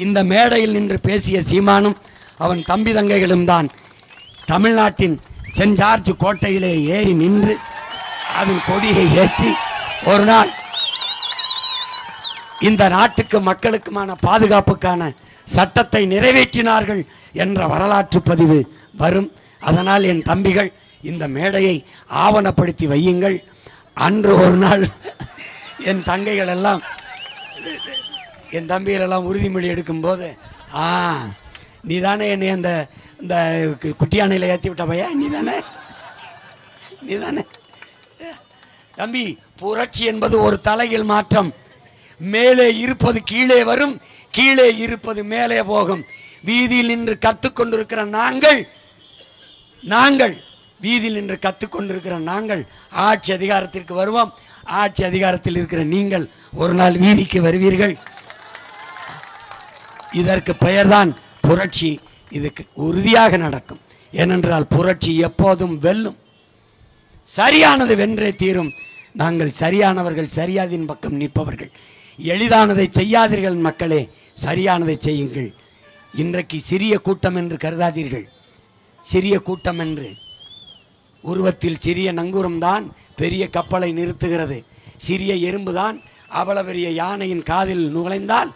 இந்த மேடையில் நின்று பேசிய சீமானும் அவன் தம்பி தங்கைகளும் தான் தமிழ்நாட்டின் சென்ட் ஜார்ஜ் கோட்டையிலே ஏறி நின்று அதன் கொடியை ஏற்றி ஒரு நாள் இந்த நாட்டுக்கு மக்களுக்குமான பாதுகாப்புக்கான சட்டத்தை நிறைவேற்றினார்கள் என்ற வரலாற்று பதிவு வரும். அதனால் என் தம்பிகள் இந்த மேடையை ஆவணப்படுத்தி வையுங்கள். அன்று ஒரு நாள் என் தங்கைகள் எல்லாம், என் தம்பிகள் எல்லாம் உறுதிமொழி எடுக்கும்போது, நீ தானே என்னை அந்த இந்த குட்டியானையில் ஏற்றி விட்ட பையா, நீ தானே தம்பி. புரட்சி என்பது ஒரு தலையில் மாற்றம். மேலே இருப்பது கீழே வரும், கீழே இருப்பது மேலே போகும். வீதியில் நின்று கற்றுக்கொண்டிருக்கிற நாங்கள் வீதியில் நின்று கற்றுக்கொண்டிருக்கிற நாங்கள் ஆட்சி அதிகாரத்திற்கு வருவோம். ஆட்சி அதிகாரத்தில் இருக்கிற நீங்கள் ஒரு நாள் வீதிக்கு வருவீர்கள். இதற்கு பெயர்தான் புரட்சி. இதுக்கு உறுதியாக நடக்கும். ஏனென்றால் புரட்சி எப்போதும் வெல்லும். சரியானது வென்றே தீரும். நாங்கள் சரியானவர்கள், சரியாதின் பக்கம் நிற்பவர்கள். எளிதானதை செய்யாதீர்கள் மக்களே, சரியானதை செய்யுங்கள். இன்றைக்கு சிறிய கூட்டம் என்று கருதாதீர்கள். சிறிய கூட்டம் என்று உருவத்தில் சிறிய நங்கூரம்தான் பெரிய கப்பலை நிறுத்துகிறது. சிறிய எறும்பு தான் அவ்வளவு பெரிய யானையின் காதில் நுழைந்தால்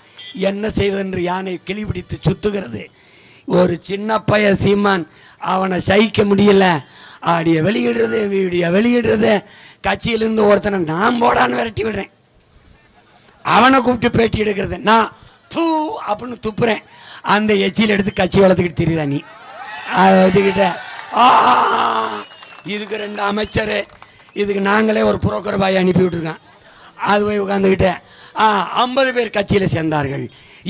என்ன செய்வதென்று யானை கிளிபிடித்து சுத்துகிறது. ஒரு சின்ன பைய சீமான், அவனை சகிக்க முடியல, ஆடிய வெளியிடுறது, வீடியோ வெளியிடுறது. கட்சியிலிருந்து ஒருத்தனை நான் போடான்னு விரட்டி விடுறேன், அவனை கூப்பிட்டு பேட்டி எடுக்கிறது. நான் பூ அப்படின்னு துப்புறேன், அந்த எச்சியில் எடுத்து கட்சி வளர்த்துக்கிட்டு தெரியுதா நீ? அதை வச்சுக்கிட்ட இதுக்கு 2 அமைச்சர், இதுக்கு நாங்களே ஒரு புரோக்கர் பாயை அனுப்பி விட்டுருக்கேன். அது போய் உட்காந்துக்கிட்டேன். 50 பேர் கட்சியில் சேர்ந்தார்கள்,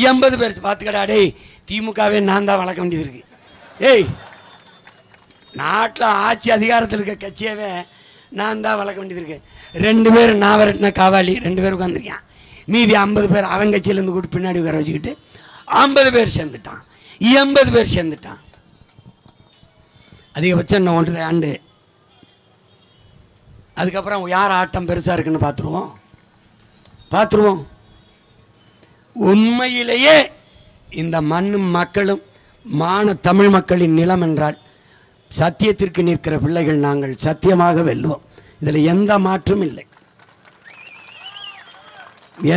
80 பேர் பார்த்துக்கடா. டேய், திமுகவே நான் தான் வளர்க்க வேண்டியது இருக்கு. ஏய், நாட்டில் ஆட்சி அதிகாரத்தில் இருக்க கட்சியவே நான் தான் வளர்க்க வேண்டியது இருக்கு. 2 பேர் நான் விரட்டின காவாலி 2 பேர் உட்காந்துருக்கான். மீதி 50 பேர் அவன் கட்சியிலேருந்து கூட்டு பின்னாடி உட்கார வச்சுக்கிட்டு 50 பேர் சேர்ந்துட்டான், 80 பேர் சேர்ந்துட்டான். அதிகபட்சம் இன்னும் 1.5 ஆண்டு. அதுக்கப்புறம் யார் ஆட்டம் பெருசாக இருக்குன்னு பார்த்துருவோம். உண்மையிலேயே இந்த மண்ணும் மக்களும் தமிழ் மக்களின் நிலம் என்றால் சத்தியத்திற்கு நிற்கிற பிள்ளைகள் நாங்கள் சத்தியமாக வெல்லுவோம். இதில் எந்த மாற்றும் இல்லை,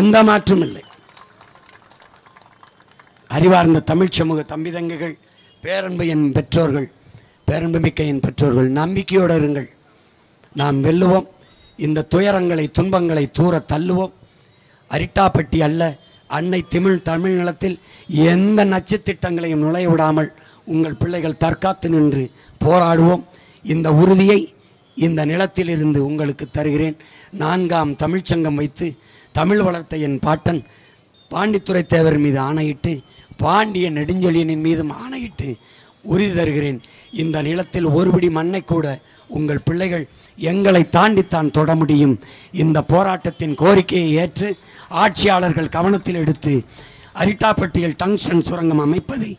எந்த மாற்றும் இல்லை. அறிவார்ந்த தமிழ் சமூக தம்பி தங்கைகள், பேரன்பு என் பெற்றோர்கள், பேரன்பு மிக்க என் பெற்றோர்கள், நம்பிக்கையோடு இருங்கள். நாம் வெல்லுவோம். இந்த துயரங்களை, துன்பங்களை தூர தள்ளுவோம். அரிட்டாப்பட்டி அல்ல, அன்னை தமிழ் நிலத்தில் எந்த நச்சுத்திட்டங்களையும் நுழைய விடாமல் உங்கள் பிள்ளைகள் தற்காத்து நின்று போராடுவோம். இந்த உறுதியை இந்த நிலத்திலிருந்து உங்களுக்கு தருகிறேன். 4ஆம் தமிழ்ச்சங்கம் வைத்து தமிழ் வளர்த்த என் பாட்டன் பாண்டித்துரை தேவர் மீது ஆணையிட்டு, பாண்டிய நெடுஞ்செழியனின் மீதும் ஆணையிட்டு உறுதி தருகிறேன். இந்த நிலத்தில் ஒருபடி மண்ணை கூட உங்கள் பிள்ளைகள் எங்களை தாண்டித்தான் தொட முடியும். இந்த போராட்டத்தின் கோரிக்கையை ஏற்று ஆட்சியாளர்கள் கவனத்தில் எடுத்து அரிட்டாப்பட்டியில் டங்ஸ்டன் சுரங்கம் அமைப்பதை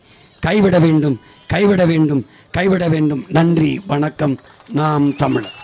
கைவிட வேண்டும், கைவிட வேண்டும், கைவிட வேண்டும். நன்றி, வணக்கம். நாம் தமிழர்.